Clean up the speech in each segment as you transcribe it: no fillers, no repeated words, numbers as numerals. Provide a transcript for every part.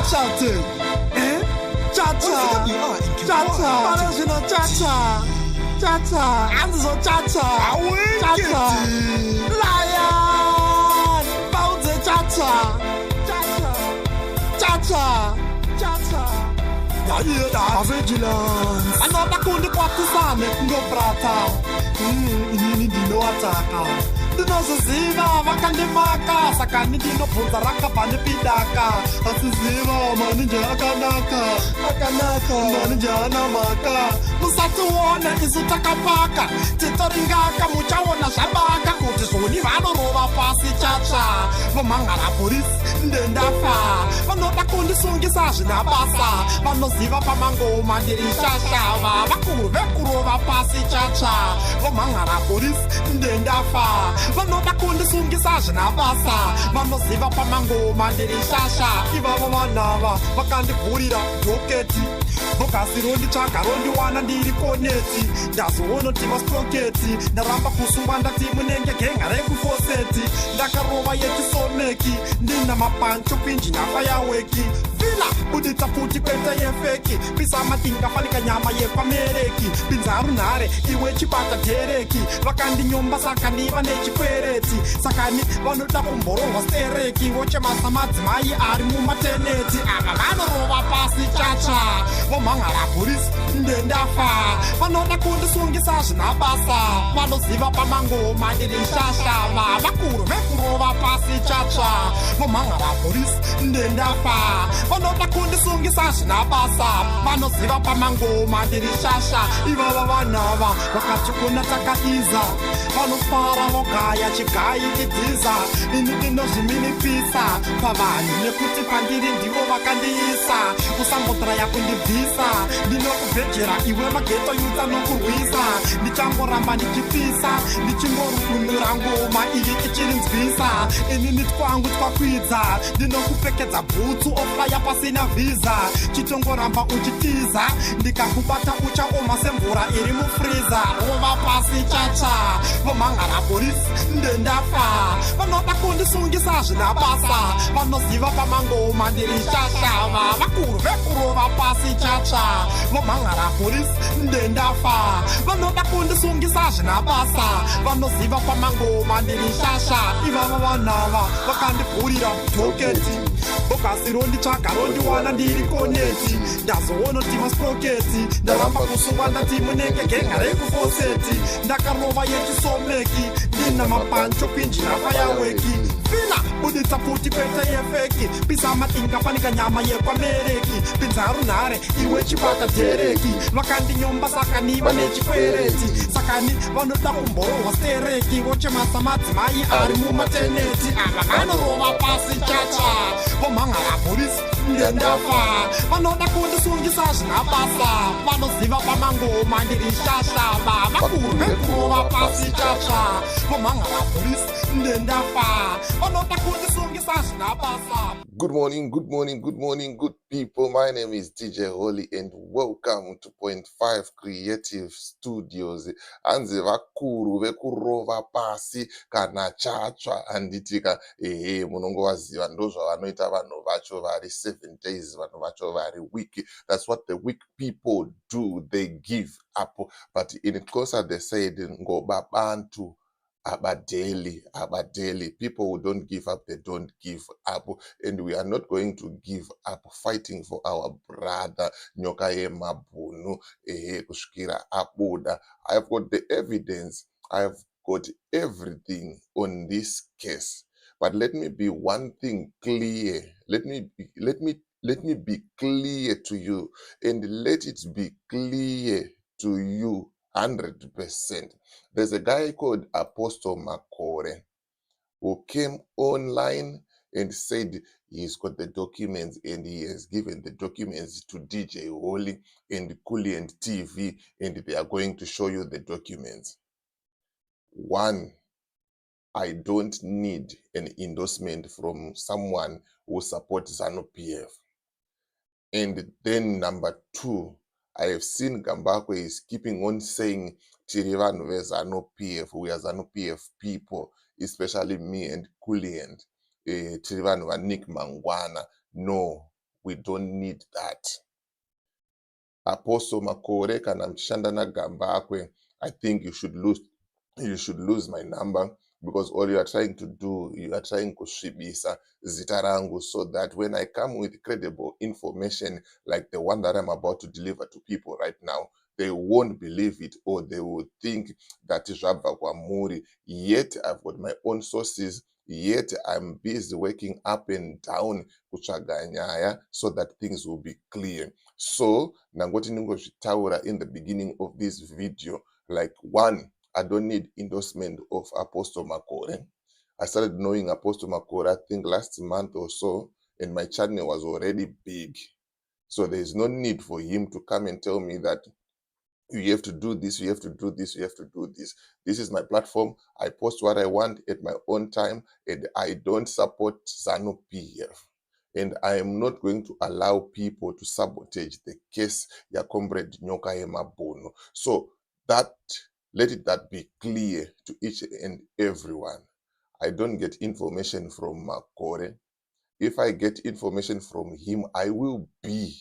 shouting. Eh? Cha-cha. Cha-cha. Original cha-cha. Cha-cha. Anzo cha-cha. Cha-cha. Lion. Bounce cha-cha. Cha-cha. Cha-cha. Cha-cha. I hear that. Vigilance. Another kundi kwatisane. Ngo brata. Dino ataka. Dinoziva vakandimaka sakani dinobvunza rakabva pidaka asiziva manijaakanaka manijanamaka musationa isu takapaka titoringaka muchaona zvabaka kuti zvoni vanorova pasi chatsva vomhangara polisi ndendafa vanoda kundisungisa zvina basa vanoziva pamangoma ndiri shashava vakuru vekurova pasi chatsva vomhangara polisi ndendafa vanoda kundisungisa zvina basa vanoziva pamangoma ndiri shasha ivavo vanava vakandivhurira dhoketi bhokasi ronditsvaga rondiwana ndiri koneti ndazoona kuti masproketi ndaramba kusungwa ndati munenge genga rekufoseti ndakarova yechisomeki ndina mapancho kwinjinyafa yaweki fila buditsa futi kwete yefeki pisa matinga fanika nyama yekwamereki pinzaru nhare iwe chibata dhereki vakandinyomba saka ndiva nechikwereti sakani vanoda kumborongwa stereki vochemasa madzimai ari mumateneti ava vanorova pasi chatsva vomhangara polisi ndendafa vanoda kundisungisa zvina basa vanoziva pamangoma ndiri shashava vakuru vekurova pasi chatsva vomhangara polisi ndendafa vanoda kundisungisa zvina basa vanoziva pamangoma ndiri shasha ivava vanhava vakati kuna takatiza vanofara vogaya chigayi idhiza ini ndinozviminipisa pavanhu nekuti pandiri ndivo vakandiisa usambotraya kundibvisa ndinokuvhejera iwe mageto yudza nokurwisa ndichangoramba ndichipisa ndichingorununura ngoma iyi ichirinzwisa inini twangu twakwidza ndinokupfekedza bhutsu oflaya pasina vhiza chitongoramba uchitiza ndikakubata uchaoma semvura iri mufriza rova pasi chatsva vomhangara polisi ndendafa vanoda kundisungisa zvina basa vanoziva pamangoma ndiri shashava vakuru vekurova pasi chatsva vomhangara polisi ndendafa vanoda kundisungisa zvina basa vanoziva pamangoma ndiri shasha ivava vanhava vakandivhurira dhoketi bhokasi ronditsvaga rondiwana ndiri koneti ndazoona kuti masproketi ndaramba kusungwa ndati munenge genga rekufoseti ndakarova yechisomeki ndina mapancho kwinjinafa yaweki fila buditsa futi kwete yefeki pisa matinga fanika nyama yekwamereki pinzaru nhare iwe chibata dhereki vakandinyomba saka niva nechikwereti sakani vanoda kumborongwa stereki vochemasa madzimai ari mumateneti ava vanorova pasi chatsva vomhangara polisi ndendafa vanoda kundisungisa zvina basa vanoziva pamangoma ndiri shashava vakuru vekurova pasi chatsva vomhangara polisi ndendafa vanoda kundisungisa zvina basa. Good morning, good morning, good morning, good people. My name is DJ Holy and welcome to Point 5 Creative Studios. Anze vakuru vekurova pasi kana chatsva anditika munongo vaziva ndozva vanoita vanhu vacho vari 7 days, vanhu vacho vari week. That's what the weak people do. They give up. But in Xhosa they said ngoba bantu abadeli. People who don't give up, they don't give up. And we are not going to give up fighting for our brother Nyokayemabhunu kusvikira abuda. I've got the evidence. I've got everything on this case. But let me be one thing clear. Let me be clear to you, and let it be clear to you 100%. There's a guy called Apostle Makore who came online and said he's got the documents and he has given the documents to DJ Holy and Kuli and TV, and they are going to show you the documents. One, I don't need an endorsement from someone who supports ZANU-PF. And then number two, I have seen Gambakwe is keeping on saying Tirivan was ZANU-PF, we are ZANU-PF people, especially me and Kuli and Tirivan wa Nick Mangwana. No, We don't need that. Apostle Makore kana mchishanda na gamba akwe, I think you should lose my number, because all you are trying to do, you are trying to shibisa zitarangu, so that when I come with credible information like the one that I'm about to deliver to people right now, they won't believe it, or they will think that is Rabba Kwamuri. Yet I've got my own sources, yet I'm busy working up and down kuchaganyaya so that things will be clear. So nangoti ningozvitaura in the beginning of this video, like, one, I don't need endorsement of Apostle Makore. I started knowing Apostle Makore, I think last month or so, and my channel was already big. So there's no need for him to come and tell me that you have to do this, you have to do this, you have to do this. This is my platform. I post what I want at my own time, and I don't support ZANU PF. And I am not going to allow people to sabotage the case ya comrade Nyokayemabhunu. So that, let that be clear to each and everyone. I don't get information from Makore. If I get information from him, I will be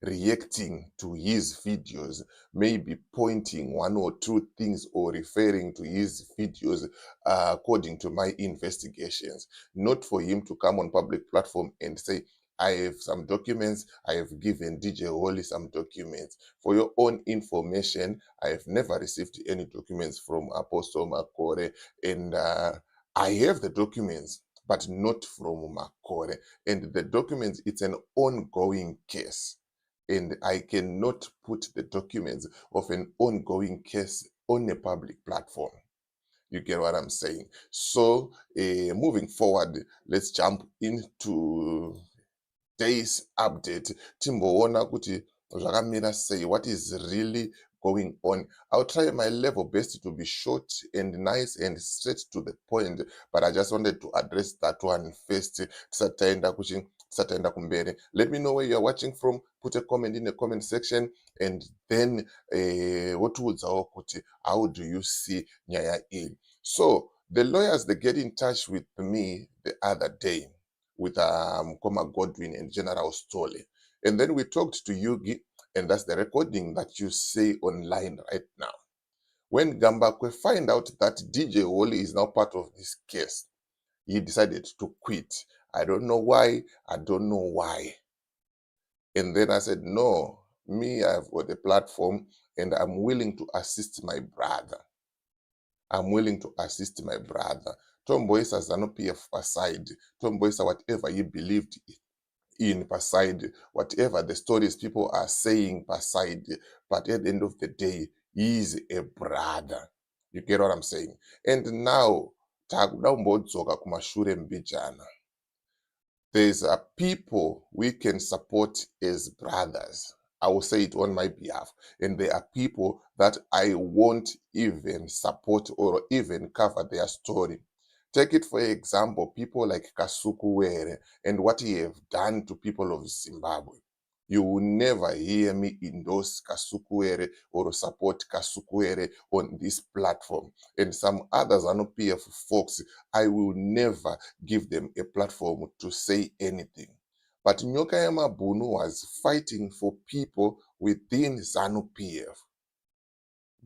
reacting to his videos, maybe pointing one or two things or referring to his videos according to my investigations, not for him to come on public platform and say, I have some documents, I have given DJ Holly some documents. For your own information, I have never received any documents from Apostle Makore, and I have the documents, but not from Makore. And the documents, it's an ongoing case. And I cannot put the documents of an ongoing case on a public platform. You get what I'm saying? So, moving forward, let's jump into today's update. Timboona kuti zvakamira sei, what is really going on. I'll try my level best to be short and nice and straight to the point, but I just wanted to address that one first. Tisataenda kumbere. Let me know where you're watching from. Put a comment in the comment section, and then wotiudzawo kuti how do you see nyaya iyi. So the lawyers, they get in touch with me the other day with Koma Godwin and General Stolle. And then we talked to Yugi, and that's the recording that you see online right now. When Gambakwe find out that DJ Holly is now part of this case, he decided to quit. I don't know why. I don't know why. And then I said, no, me, I've got a platform, and I'm willing to assist my brother. I'm willing to assist my brother. Tomboisa ZANU-PF aside, Tomboisa whatever he believed in aside, whatever the stories people are saying aside, but at the end of the day, he is a brother. You get what I'm saying? And now, takuda kumbodzoka kumashure mbijana. There's a people we can support as brothers. I will say it on my behalf. And there are people that I won't even support or even cover their story. Take it for example, people like Kasukuwere and what he have done to people of Zimbabwe. You will never hear me endorse Kasukuwere or support Kasukuwere on this platform. And some others are not PF folks. I will never give them a platform to say anything. But Nyokayemabhunu was fighting for people within ZANU-PF.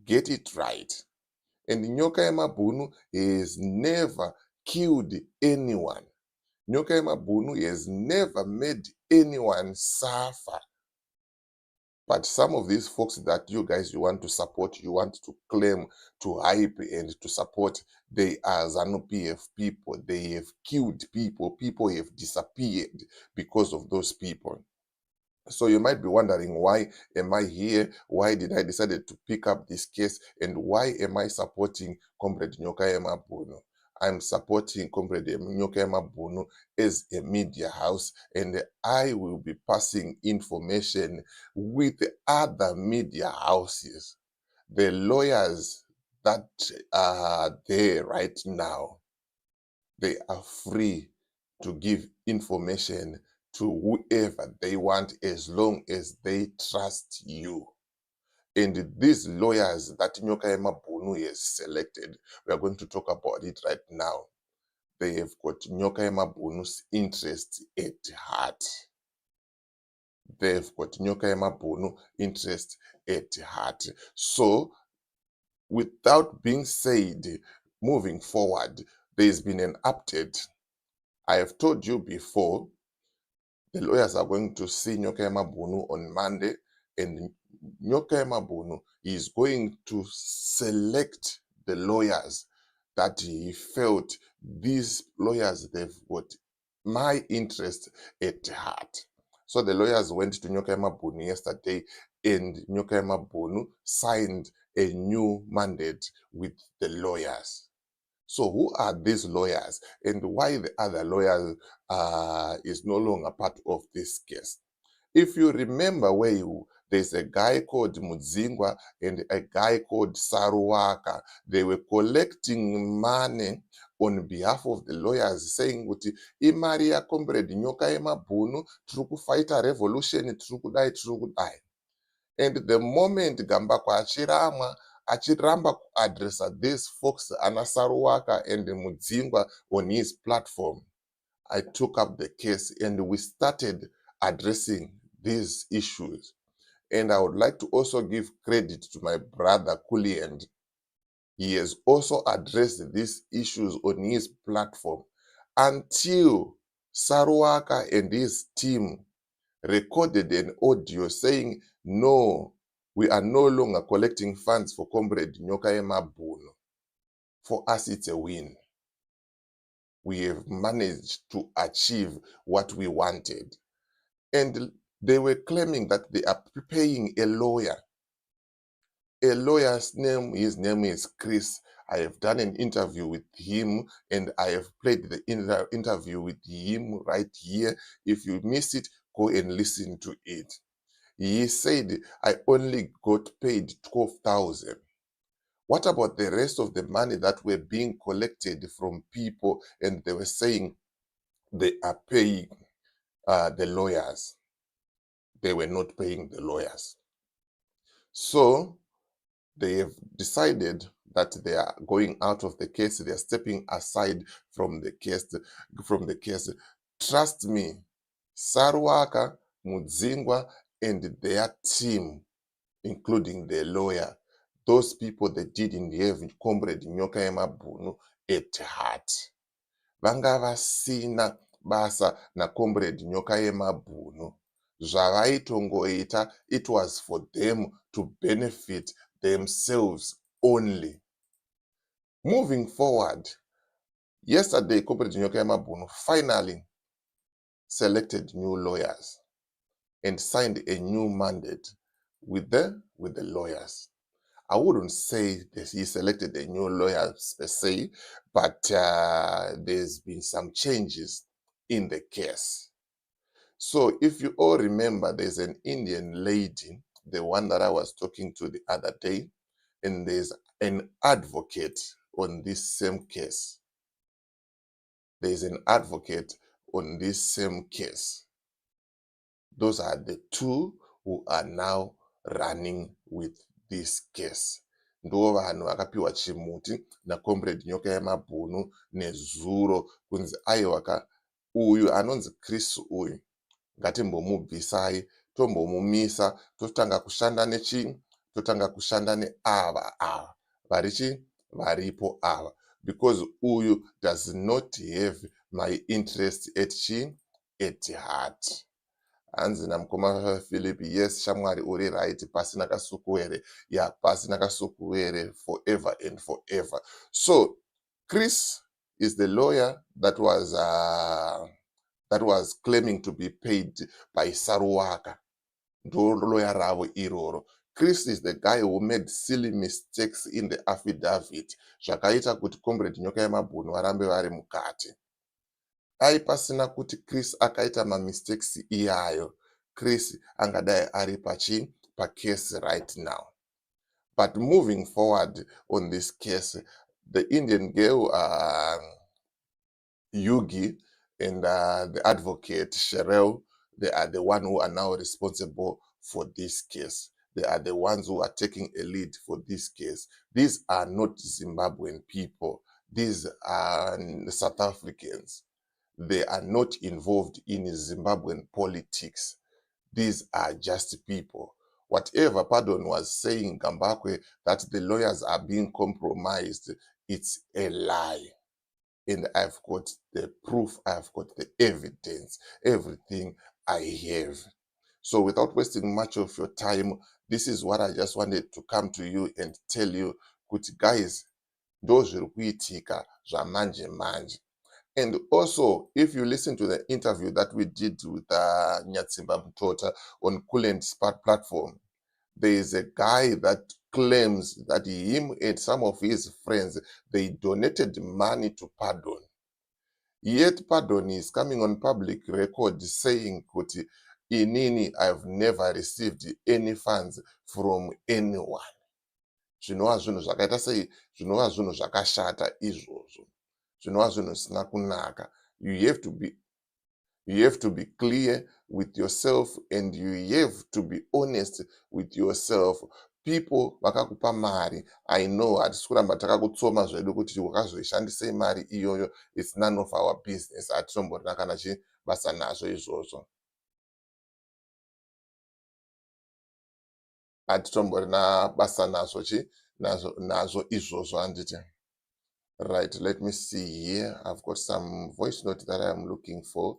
Get it right. And Nyokayemabhunu has never killed anyone. Nyokayemabhunu has never made anyone suffer. But some of these folks that you guys, you want to support, you want to claim, to hype and to support, they are ZANU-PF people. They have killed people. People have disappeared because of those people. So you might be wondering, why am I here? Why did I decide to pick up this case? And why am I supporting Comrade Nyokayemabhunu? I'm supporting Comrade Nyokayemabhunu as a media house, and I will be passing information with other media houses. The lawyers that are there right now, they are free to give information to whoever they want as long as they trust you. And these lawyers that Nyokayemabhunu has selected, we are going to talk about it right now. They have got Nyokayemabhunu's interest at heart. they've got Nyokayemabhunu interest at heart. So, without being said, moving forward, there's been an update. I have told you before, the lawyers are going to see Nyokayemabhunu on Monday, and Nyokayemabhunu is going to select the lawyers that he felt these lawyers, they've got my interest at heart. So the lawyers went to Nyokayemabhunu yesterday, and Nyokayemabhunu signed a new mandate with the lawyers. So who are these lawyers, and why the other lawyers is no longer part of this case? If you remember there's a guy called Mudzingwa and a guy called Saruwaka. They were collecting money on behalf of the lawyers, saying kuti imari ya comrade Nyokayemabhunu, tiri kufighta revolution, tiri kudai. And the moment Gambako achiramba kuaddressa these folks, Ana Saruwaka and Mudzingwa, on his platform, I took up the case and we started addressing these issues. And I would like to also give credit to my brother Kuli, and he has also addressed these issues on his platform until Saruwaka and his team recorded an audio saying, no, we are no longer collecting funds for comrade Nyokayemabhunu. For us, it's a win. We have managed to achieve what we wanted. And they were claiming that they are paying a lawyer. A lawyer's name, his name is Chris. I have done an interview with him, and I have played the interview with him right here. If you miss it, go and listen to it. He said, I only got paid 12,000. What about the rest of the money that were being collected from people, and they were saying they are paying the lawyers? They were not paying the lawyers. So they have decided that they are going out of the case. They are stepping aside from the case. Trust me, Saruwaka, Mudzingwa, and their team, including the lawyer, those people, they didn't have comrade Nyokayemabhunu at heart. Vanga vasina basa na comrade Nyokayemabhunu. Zvavaitongoita, it was for them to benefit themselves only. Moving forward, yesterday, comrade Nyokayemabhunu finally selected new lawyers and signed a new mandate with the lawyers. I wouldn't say that he selected a new lawyer per se, but there's been some changes in the case. So if you all remember, there's an Indian lady, the one that I was talking to the other day, and there's an advocate on this same case. There's an advocate on this same case. Those are the two who are now running with this case. Ndo vanhu vakapiwa chimuti naComrade Nyokayemabhunu nezuro kunzi aiwa uyu anonzi Chris uyu ngatimbomubvisai tombomumisa totanga kushanda totanga kushanda neava varipo ava, because uyu does not have my interest at heart. Hanzi namukoma Philip, yes shamwari uri right, pasina kasuku yeah, pasina kasuku forever and forever. So Chris is the lawyer that was claiming to be paid by Saruwaka. Ndo lawyer ravo iroro. Chris is the guy who made silly mistakes in the affidavit, zvakaita kuti comrade Nyokayemabhunu varambe vari mukati. Pasina kuti Chris akaita mistakes iyayo, Chris angadai ari case right now. But moving forward on this case, the Indian girl Yugi and the advocate Sherelle, they are the ones who are now responsible for this case. They are the ones who are taking a lead for this case. These are not Zimbabwean people. These are South Africans. They are not involved in Zimbabwean politics. These are just people. Whatever Pardon was saying, Gambakwe, that the lawyers are being compromised, it's a lie. And I've got the proof, I've got the evidence, everything I have. So without wasting much of your time, this is what I just wanted to come to you and tell you, kuti guys, ndozviri kuitika zvamanje manje. And also, if you listen to the interview that we did with Nyokayemabhunu on Coolant's platform, there is a guy that claims that him and some of his friends, they donated money to Pardon. Yet Pardon is coming on public record saying, kuti, inini, I've never received any funds from anyone. Zvinova zvinhu zvakaita sei, zvinova zvinhu zvakashata izvozvo, zvinova zvinhu zvisina kunaka. You have to be clear with yourself, and you have to be honest with yourself. People vakakupa mari, I know hatisi kuramba takakutsoma zvedu kuti wakazoishandisei mari iyoyo, it's none of our business. Hatitomborina kana chibasa nazvo izvozvo, hatitomborina basa nazvo izvozvo handiti. Right, let me see here. I've got some voice note that I'm looking for,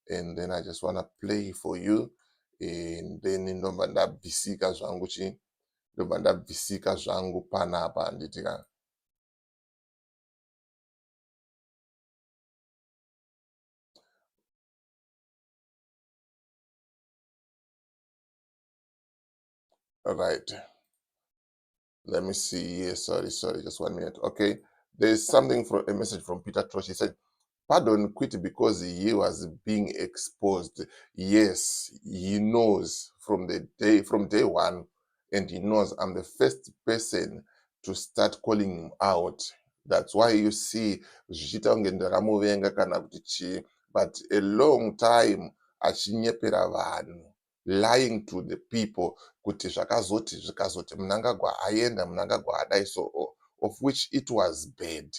and then I just want to play for you. And then ndomba ndabvisika zvangu panapa handitika. Right, let me see here. Sorry, just 1 minute. Okay, there's something from a message from Peter Trosh. He said, Pardon quit because he was being exposed. Yes, he knows from day one, and he knows I'm the first person to start calling him out. That's why you see zvichita kunge ndakamuvenga kana kuti chii, but a long time achinyepera vanhu, lying to the people kuti zvikazoti Mnangagwa aenda, Mnangagwa adai, so of which it was bad.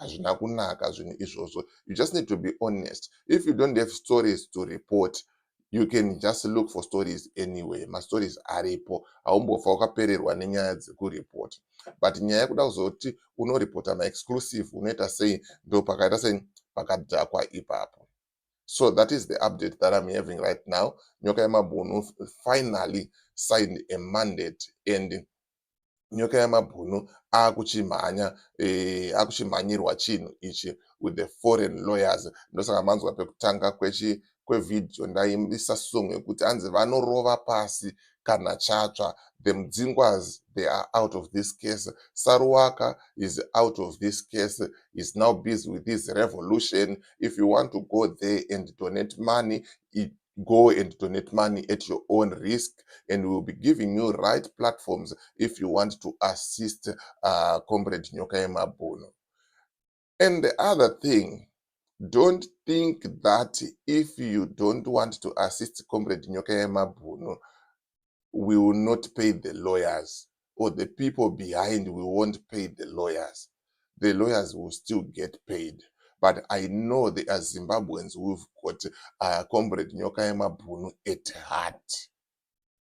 Hazvina kunaka zvinhu izvozvo. You just need to be honest. If you don't have stories to report, you can just look for stories anyway. Stories aripo, haumbofa wakapererwa nenyaya dzekuripota. But nyaya yekuda kuzoti unoripota maexclusive, unoita sei, ndo pakaita sei pakadhakwa ipapo. So that is the update that I'm having right now. Nyokayemabhunu finally signed a mandate, and Nyokayemabhunu akuchimhanyirwa chinhu ichi with the foreign lawyers. Ndosaka manzwa pekutanga kwevidhio ndaimisa song yekuti anzi vanorova pasi kana chatsva. The Mdzingwas, they are out of this case. Saruwaka is out of this case. He's now busy with this revolution. If you want to go there and donate money, go and donate money at your own risk, and we'll be giving you right platforms if you want to assist Comrade Nyokayemabhunu. And the other thing, don't think that if you don't want to assist Comrade Nyokayemabhunu, we will not pay the lawyers, or the people behind we won't pay the lawyers. The lawyers will still get paid. But I know there are Zimbabweans who've got Comrade Nyokayemabhunu at heart.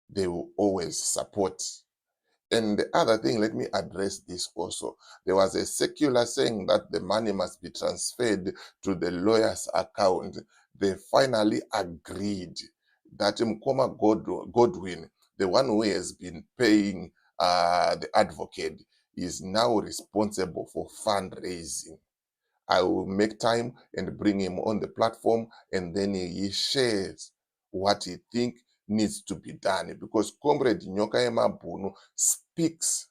They will always support. And the other thing, let me address this also. There was a circular saying that the money must be transferred to the lawyer's account. They finally agreed that Mkoma Godwin, the one who has been paying the advocate, is now responsible for fundraising. I will make time and bring him on the platform, and then he shares what he thinks needs to be done, because Comrade Nyokayemabhunu speaks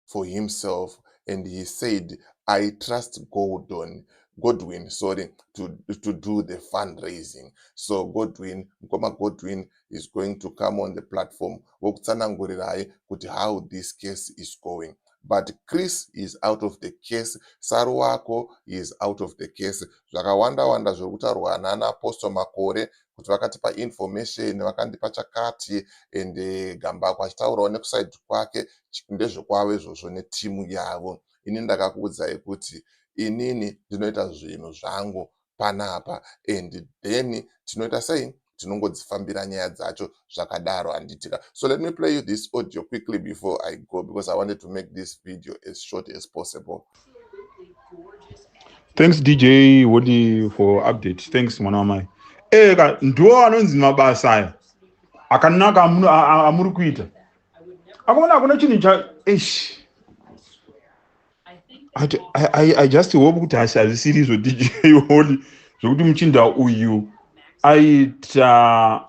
for himself, and he said, I trust Godwin, to do the fundraising. So Mkoma Godwin is going to come on the platform wokutsanangurirai kuti how this case is going. But Chris is out of the case. Saruwako is out of the case. Zvakawanda zviri kutaurwa nana Apostle Makore kuti vakatipa information, vakandipa chakati, and Gambako achitaurawo nekusaidi kwake ndezvekwavo izvozvo netimu yavo. Ini ndakakuudzai kuti inini ndinoita zvinhu zvangu panapa, and then tinoita sei, tinongodzifambira nyaya dzacho zvakadaro handitika. So let me play you this audio quickly before I go, because I wanted to make this video as short as possible. Thanks DJ Wodi for update. Thanks mwana wamai. Ka ndo anonzi mabasa aya akanaka amuri kuita. Akona akuna chinhu cha I just hope kuti hazvisiri izvo DJ Wodi zvokuti muchinda uyu aita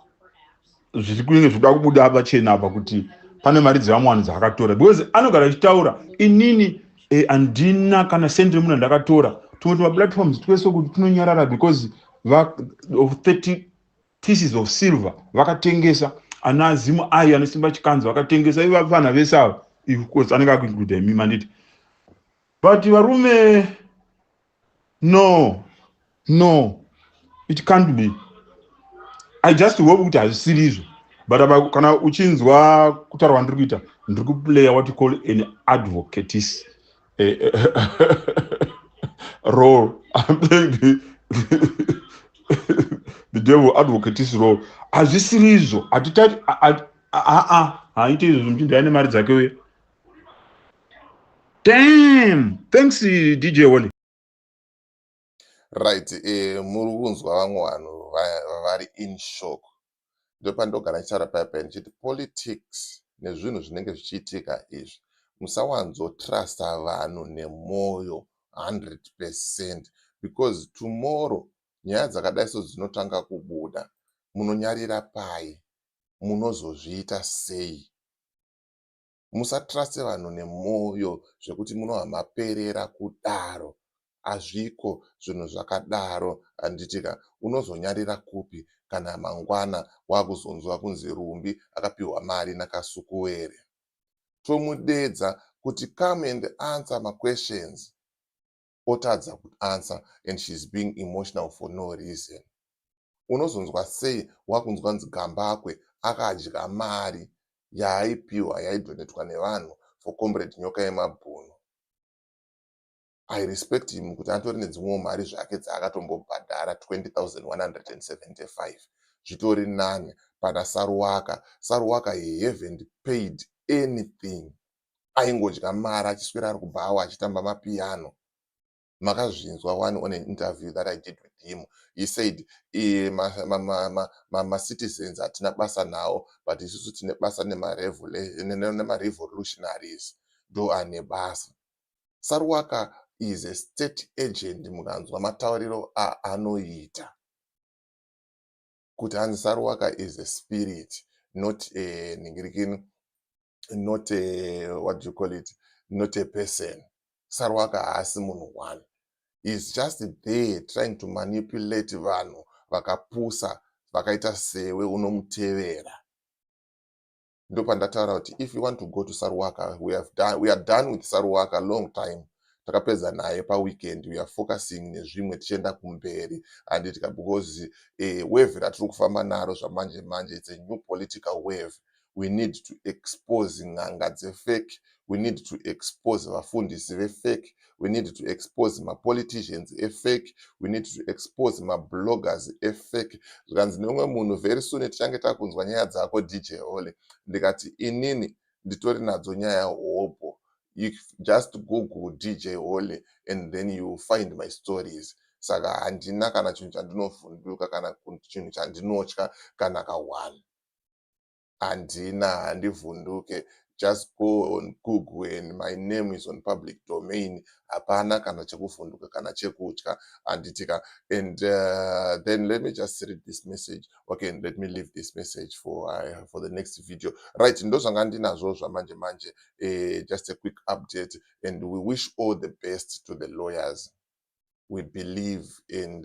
zviri kunge zvoda kubuda pachena apa kuti pane mari dzevamwe dzakatora, because anogara achitaura inini handina kana sendi remunhu ndakatora. Tumwe maplatforms twese kuti tunonyarara because of 30 pieces of silver vakatengesa. Ana azimu ayi anosimba chikanza vakatengesa ivo vana vese ava, of course anenge akuinclude mimi manditi. But varume, no, it can't be. I just hope kuti hazvisiri izvo. But kana uchinzwa kutaurwa ndiri kuita, ndiri kuplaya what you call an advocate's role. I'm playing the devil advocate's role. Hazvisiri izvo. Hatitati haiti izvo muchinda ane mari dzake uye. Damn! Thanks DJ Wally. Right, muri kunzwa vamwe vanhu vari in shock. Ndopandogara ndichitaura paya ndichiti politics nezvinhu zvinenge zvichiitika izvi, musawanzotrusta vanhu nemwoyo 100%, because tomorrow nyaya dzakadai so dzinotanga kubuda, munonyarira pai, munozozviita sei? Musatruste vanhu nemwoyo zvekuti munobva maperera kudaro. Hazviko zvinhu zvakadaro handitika. Unozonyarira kupi kana mangwana wakuzonzwa kunzi Rumbi akapiwa mari nakasukuwere. Tomudedza kuti come and answer my questions. Otadza kuti answer and she's being emotional for no reason. Unozonzwa sei wakunzwa nzi Gambakwe akadya mari yaaipiwa yaidonetwa nevanhu for comrade Nyokayemabhunu. I respect him kuti atori nedzimwe mari zvake dzaakatombobhadhara 20,175 zvitori nane pana Saruwaka. Saruwaka he haven't paid anything. Aingodya mari achiswera ari kubhawa achitamba mapiano. Makazvinzwa one on an interview that I did with him. He said ma-citizens hatina basa nawo, but isusu tine basa nema-revolutionaries ndo ane basa. Saruwaka is a state agent mukanzwa matauriro anoita. Kuti hanzi Saruwaka is a spirit, not a ningirikini, not a, what do you call it, not a person. Saruwaka haasi munhu one. He's just there trying to manipulate vanhu vakapusa vakaita sewe unomutevera. Ndopandataura kuti if you want to go to Saruwaka, we are done with Saruwaka long time. Takapedza naye paweekend, we are focusing nezvimwe tichienda kumberi handitika, because wave ratiri kufamba naro zvamanje manje, it's a new political wave. We need to expose n'anga dzefake. We need to expose vafundisi vefake. We need to expose ma-politicians efake. We need to expose ma-bloggers efake. Zvikanzi neumwe munhu very soon tichange takunzwa nyaya dzako DJ Hole. Ndikati inini nditori nadzo nyaya hopo. You just Google DJ Hole and then you find my stories. Saka handina kana chinhu chandinofunduluka kana chinhu chandinotya kana kawana. Handina, handivhunduke. Just go on Google and my name is on public domain. Hapana kana chekuvhunduka kana chekutya handitika. And then let me just read this message. Okay, let me leave this message for the next video. Right, ndozvanga ndinazvo zvamanje manje. Just a quick update, and we wish all the best to the lawyers. We believe in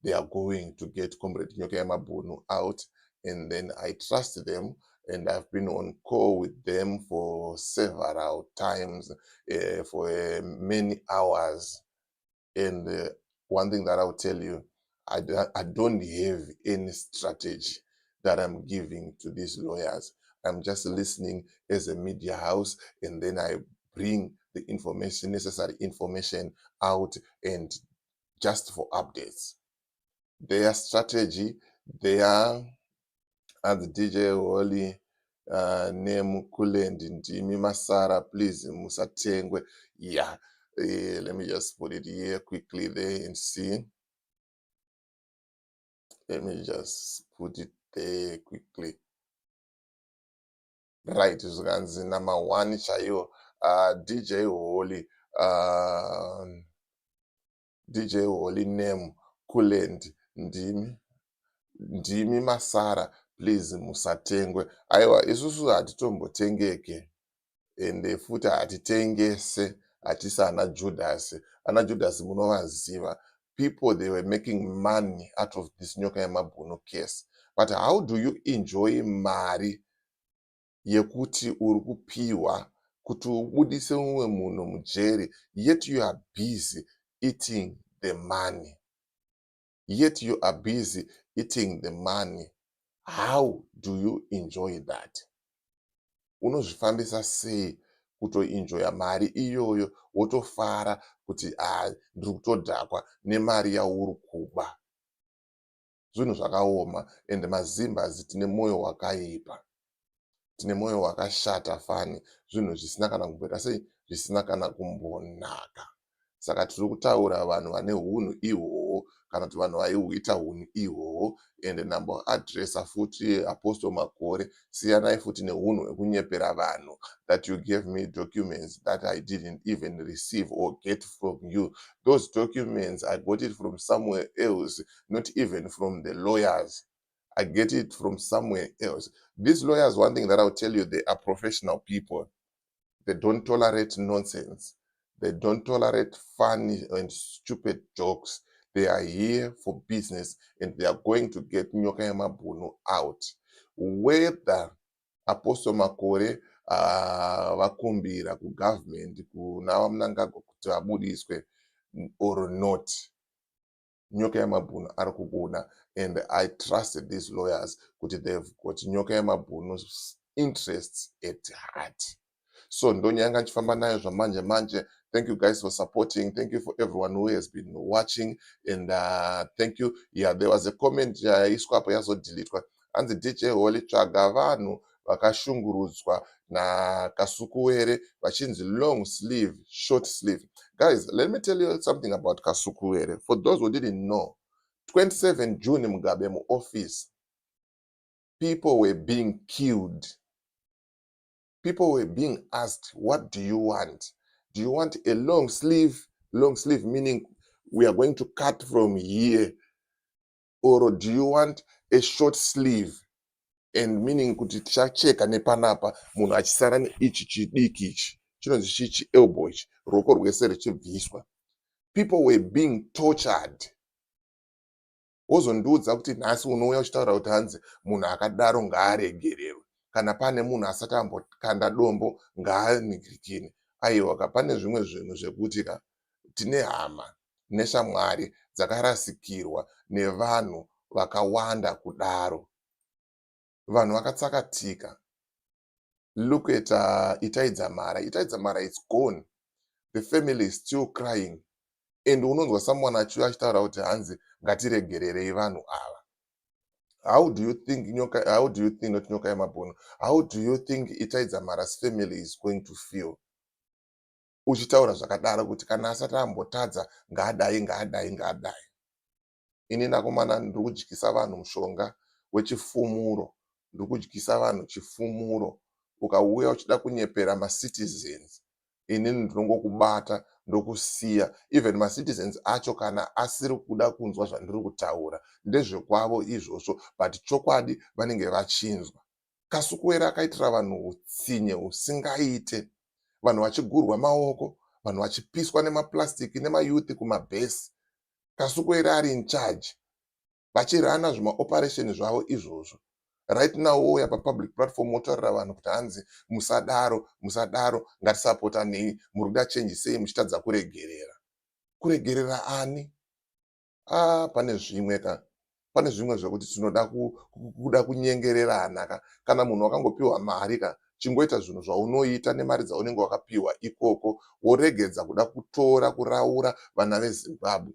they are going to get Comrade Nyokayemabhunu out, and then I trust them, and I've been on call with them for several times, for many hours. And one thing that I'll tell you, I don't have any strategy that I'm giving to these lawyers. I'm just listening as a media house, and then I bring the information, necessary information out, and just for updates. Their strategy, there and the DJ Holly name Kulendi Ndimi Masara, please musatengwe. Yeah, let me just put it here quickly there and see. Let me just put it there quickly. Right, zvikanzi number 1 chaiwo, DJ Holly, DJ Holly name Kulendi Ndimi Masara, please musatengwe. Aiwa, isusu hatitombotengeke ende futi hatitengese, hatisi ana Judas. Ana Judas munovaziva. People, they were making money out of this Nyokayemabhunu case. But how do you enjoy mari yekuti uri kupiwa kuti ubudise mumwe munhu mujeri, yet you are busy eating the money? Yet you are busy eating the money. How do you enjoy that? Unozvifambisa sei kutoenjoya mari iyoyo wotofara kuti ndiri kutodhakwa nemari yauri kuba? Zvinhu zvakaoma, ende mazimbers tine mwoyo wakaipa, tine mwoyo wakashata fani, zvinhu zvisina kana kumboita sei, zvisina kana kumbonaka. Saka tiri kutaura vanhu vane hunhu ihwohwo, kana kuti vanhu vaihuita hunhu ihwohwo, ende namboadresa futi Apostle Makore, siyanai futi nehunhu hwekunyepera vanhu, that you gave me documents that I didn't even receive or get from you. Those documents, I got it from somewhere else, not even from the lawyers. I get it from somewhere else. These lawyers, one thing that I'll tell you, they are professional people. They don't tolerate nonsense. They don't tolerate funny and stupid jokes. They are here for business, and they are going to get Nyokayemabhunu out. Whether Apostle Makore vakumbira kugovernment kuna vamunangagwa kuti vabudiswe or not, Nyokayemabhunu ari kubuda, and I trusted these lawyers kuti they've got Nyokayemabhunu's interests at heart. So ndonyanga nchifamba nayo zvamanje manje. Thank you guys for supporting. Thank you for everyone who has been watching, and thank you. Yeah, there was a comment yaiswapo yazodeletewa. Anzi DJ Holly tsvaga vanhu vakashungurudzwa naKasukuwere vachinzi long sleeve, short sleeve. Guys, let me tell you something about Kasukuwere. For those who didn't know, 27 June Mugabe mu office, people were being killed. People were being asked, what do you want? Do you want a long sleeve? Long sleeve meaning we are going to cut from here. Or do you want a short sleeve? And meaning kuti tichacheka nepanapa munhu achisara neichi chidiki ichi chinonzi chichi elbow ichi ruoko rwese ruchibviswa. People were being tortured. Wozondiudza kuti nhasi unouya uchitaura kuti hanzi munhu akadaro ngaaregererwe, kana pane munhu asati ambokanda dombo ngaanigirikini. Aiwa, pane zvimwe zvinhu zvekuti tine hama neshamwari dzakarasikirwa nevanhu vakawanda kudaro. Vanhu vakatsakatika. Look at Itai Dzamara. Itai Dzamara is gone. The family is still crying. And unonzwa someone achitaura kuti hanzi ngatiregererei vanhu ava. How do you think not Nyokayemabhunu, how do you think Itai Dzamara's family is going to feel? Uchitaura zvakadaro kuti kana asati ambotadza ngaadai. Ini nakomana ndiri kudyisa vanhu mushonga wechifumuro, ndiri kudyisa vanhu chifumuro. Ukauya uchida kunyepera macitizens, inini ndinongokubata ndokusiya. Even macitizens acho kana asiri kuda kunzwa zvandiri kutaura ndezvekwavo izvozvo, but chokwadi vanenge vachinzwa. Kasukuwere akaitira vanhu utsinye usingaite, vanhu vachigurwa maoko, vanhu vachipiswa nemaplastiki nemayuthi kumabhesi. Kasukuwere ari in charge, vachirana zvimaoperation zvavo izvozvo. Right now wouya papublic platform wotaurira vanhu kuti hanzi musadaro, ngatisapotanei, muri kuda change sei muchitadza kuregerera. Kuregerera ani? Pane zvimwe zvekuti tinoda kuda kunyengererana. Kana munhu wakangopiwa mari chingoita zvinhu zvaunoita nemari dzaunenge wakapiwa ikoko, woregedza kuda kutora kuraura vana veZimbabwe.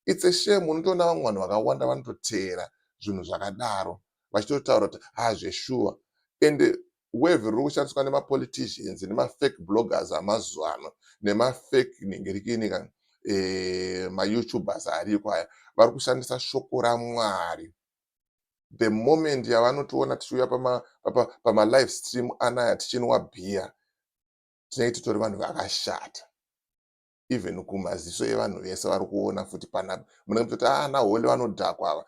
It's a shame. Unotoona vamwe vanhu vakawanda vanototeera zvinhu zvakadaro, vachitotaura kuti zveshuwa. And wave riri kushandiswa nemapoliticians nemafake bloggers amazuva ano nemafake nhingiririkini mayoutubers ariko aya vari kushandisa shoko raMwari. The moment yavanotiona tichiuya pama-live stream anaya tichinwa bhiya, tinenge titori vanhu vakashata. Even kumaziso evanhu vese vari kuona futi panapa munenge mutoti naHoli vanodhakwa ava,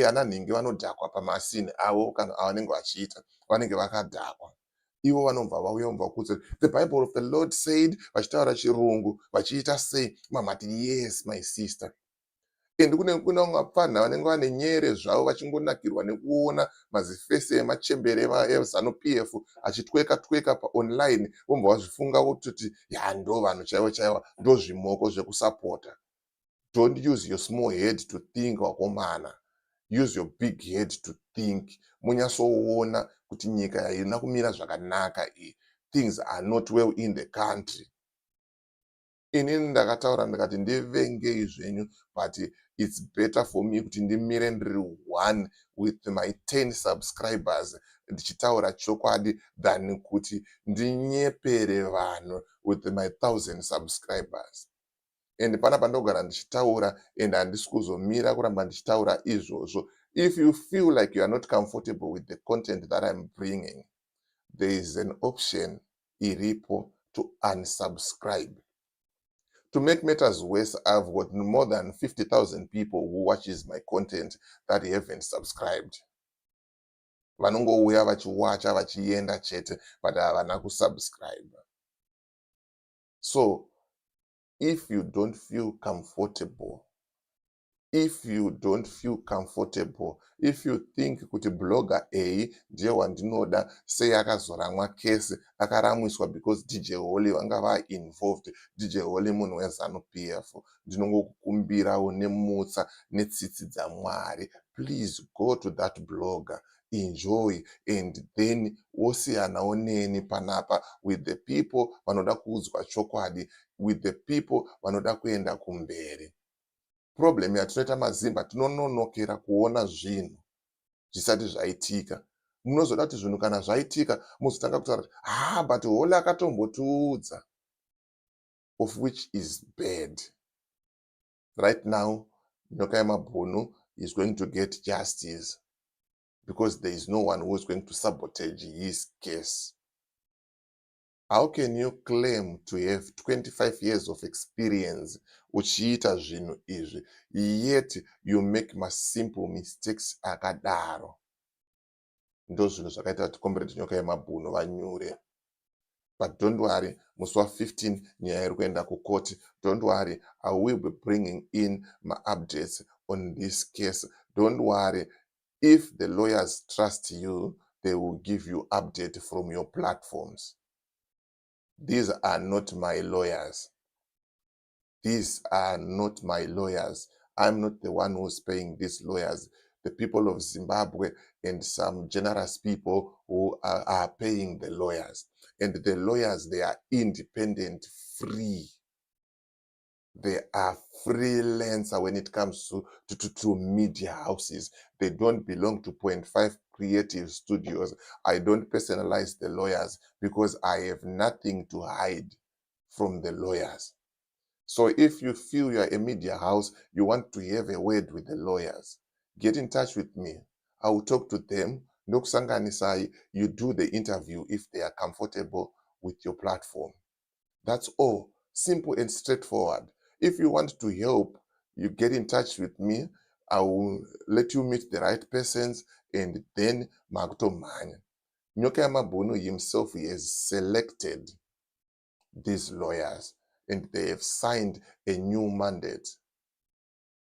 ana nhingi vanodhakwa pamasini avo kana avanenge vachiita vanenge vakadhakwa. Ivo vanobva vauya kubva kuti the Bible of the Lord said, vachitaura chirungu vachiita sei, mamati yes my sister. And kuna vamwe vanenge vane nyere zvavo vachingonakirwa nekuona mazifese emachembere ezanu PF achitweka online, vobva vazvifunga kuti ndo vanhu chaivo chaivo, ndo zvimoko zvekusapota. Don't use your small head to think, wakomana. Use your big head to think. Munyatsoona kuti nyika haina kumira zvakanaka iyi. Things are not well in the country. Inini ndakataura ndikati ndivengei zvenyu, but it's better for me kuti ndimire ndiri one with my 10 subscribers ndichitaura chokwadi than kuti ndinyepere vanhu with my 1000 subscribers. And panapa ndogara ndichitaura and handisi kuzomira kuramba ndichitaura izvozvo. If you feel like you are not comfortable with the content that I'm bringing, there is an option iripo to unsubscribe. To make matters worse, I've got more than 50,000 people who watches my content that haven't subscribed. Vanongouya vachiwacha vachienda chete, but havana kusubscribe. So, if you don't feel comfortable, if you think kuti blogger ndiye wandinoda sei akazoramwa kesi akaramwiswa because DJ Holly vanga involved, DJ Holly munhu wezanu PF, ndinongokukumbirawo nemutsa netsitsi dzaMwari, please go to that blogger, enjoy, and then wosiyanawo neni panapa with the people vanoda kuudzwa chokwadi, with the people vanoda kuenda kumberi. Problem yatinoita mazimba, tinononokera kuona zvinhu zvisati zvaitika. Munozoda kuti zvinhu kana zvaitika muzotanga kutaura kuti but Holly akatombotiudza, of which is bad. Right now, Nyokayemabhunu is going to get justice because there is no one who is going to sabotage his case. How can you claim to have 25 years of experience uchiita zvinhu izvi, yet you make simple mistakes akadaro? Ndo zvinhu zvakaita kuti Comrade Nyokayemabhunu vanyure. But don't worry, musi wa15 nyaya iri kuenda kukoti. Don't worry, I will be bringing in my updates on this case. Don't worry, if the lawyers trust you, they will give you update from your platforms. These are not my lawyers. These are not my lawyers. I'm not the one who's paying these lawyers. The people of Zimbabwe and some generous people who are paying the lawyers. And the lawyers, they are independent, free. They are freelancer when it comes to media houses. They don't belong to 0.5 creative studios. I don't personalize the lawyers because I have nothing to hide from the lawyers. So if you feel you're a media house, you want to have a word with the lawyers, get in touch with me. I will talk to them. You do the interview if they are comfortable with your platform. That's all. Simple and straightforward. If you want to help, you get in touch with me. I will let you meet the right persons and then Makutomanya. Nyokayemabhunu himself, he has selected these lawyers and they have signed a new mandate.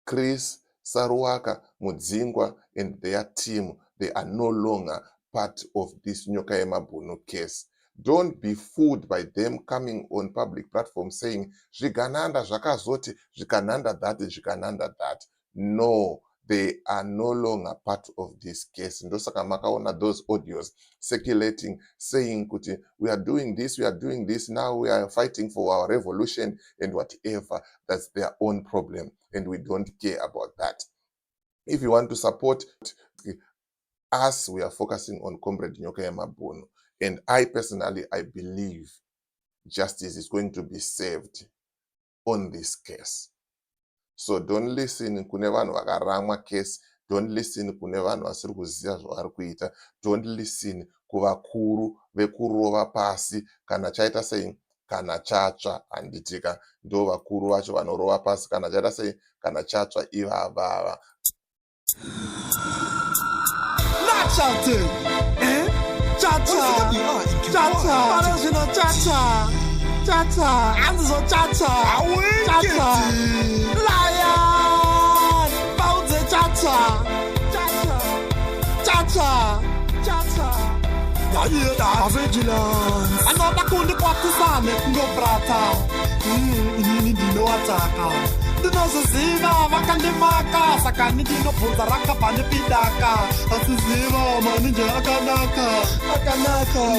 Chris, Saruwaka, Mudzingwa, and their team, they are no longer part of this Nyokayemabhunu case. Don't be fooled by them coming on public platforms saying, Zvigananda zvakazoti, zvikananda that. No, they are no longer part of this case. Ndosaka makaona those audios circulating, saying, we are doing this, now we are fighting for our revolution and whatever. That's their own problem, and we don't care about that. If you want to support us, we are focusing on Comrade Nyokayemabhunu. And I personally, I believe justice is going to be served on this case. So don't listen kune vanhu vakarangwa case. Don't listen kune vanhu vasiri kuziva zvavari kuita. Don't listen kuvakuru vekurova pasi kana chaita sei kana chatsva. Handitika ndo vakuru vacho vanorova pasi kana chaita sei kana chatsva ivava. Not shouting. Chacha. Chacha. Parashino chacha. Chacha. Anzo chacha. Chacha. Lion. Bauze chacha. Chacha. Chacha. Chacha. Yayeda vigilance. Another kundi kwa kusane ngo brata. Inini dino ataka. Ndinoziziva vakandimaka saka ndinobvunza rakabva pidaka asiziva manija akanaka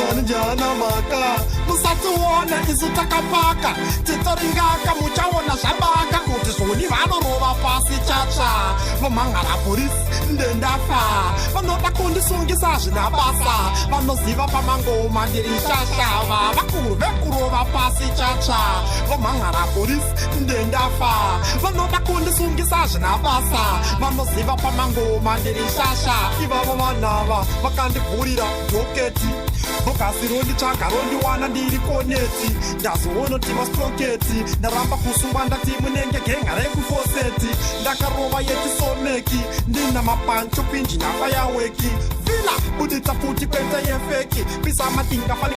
manija anamaka musationa isu takapaka titoringaka muchaona zvabaka kuti zvoni vanorova pasi chatsva vomhangara purisi ndendafa vanoda kundisungisa zvina basa vanoziva pamangoma ndiri shashava vakuru vekurova pasi chatsva vomhangara purisi ndendafa vanoda kundisungisa zvina basa vanoziva pamangoma ndiri shasha ivavo vanava vakandivhurira dhoketi bhokasi ronditsvaga rondiwana ndiri koneti ndazoona kuti mastroketi ndaramba kusungwa ndati munenge genga rekufoseti ndakarova yechisomeki ndina mapancho kwinji nhapa yaweki vila buditsa futi kwete yefeki pisa matinga